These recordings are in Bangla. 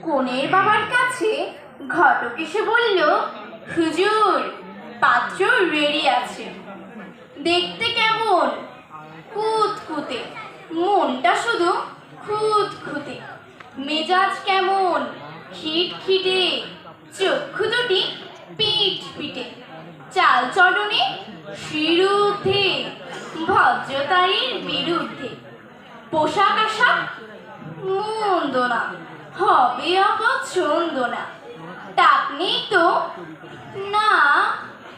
কনের বাবার কাছে ঘটক এসে বলল, হুজুর, পাত্র রেডি আছে। দেখতে কেমন? কুতকুতে, মনটা শুধু খুঁতখুঁতে। মেজাজ কেমন? খিটখিটে, চক্ষু দুটি পিট পিটে। চাল চলনে শিরুদ্ধে, ভদ্রতারীর বিরুদ্ধে। পোশাক আশাক মন্দ না, হবে অপছন্দ না। টাক নেই তো? না,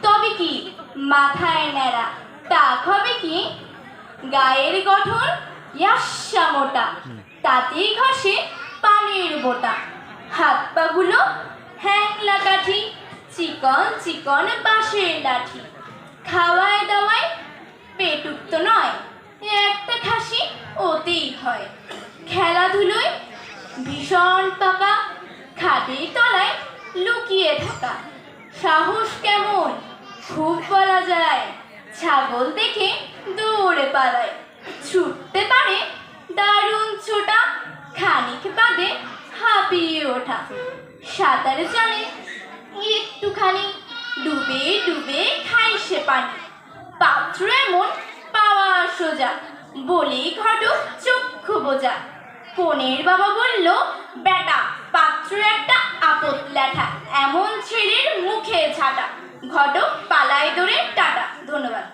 তবে কি মাথায় ন্যাড়া। টাক হবে কি? গায়ের গঠন ইয়াস্যা মোটা, তাতেই ঘষে পানের বোটা। হাত পাগুলো হ্যাংলা কাঠি, চিকন চিকন বাঁশের লাঠি। খাওয়ায় দাওয়ায় পেটুক তো নয়, একটা খাসি ওতেই হয়। খেলাধুলোয় ভীষণ পাকা, খাটের তলায় লুকিয়ে থাকা। সাহস কেমন? খুব বলা যায়। ছাগল দেখে দৌড়ে পালায়। ছুটতে পারে দারুণ ছোটা, খানিক বাদে হাঁপিয়ে ওঠা। সাঁতার জানে একটুখানি, ডুবে ডুবে খায় সে পানি। পাত্র এমন পাওয়া সোজা, বলেই ঘটক চক্ষু বোঝা। কনের বাবা বলল, বেটা, পাত্র একটা আপদ ল্যাঠা, এমন ছেলের মুখে ঝাঁটা। ঘটক পালায় দৌড়ে টাটা। ধন্যবাদ।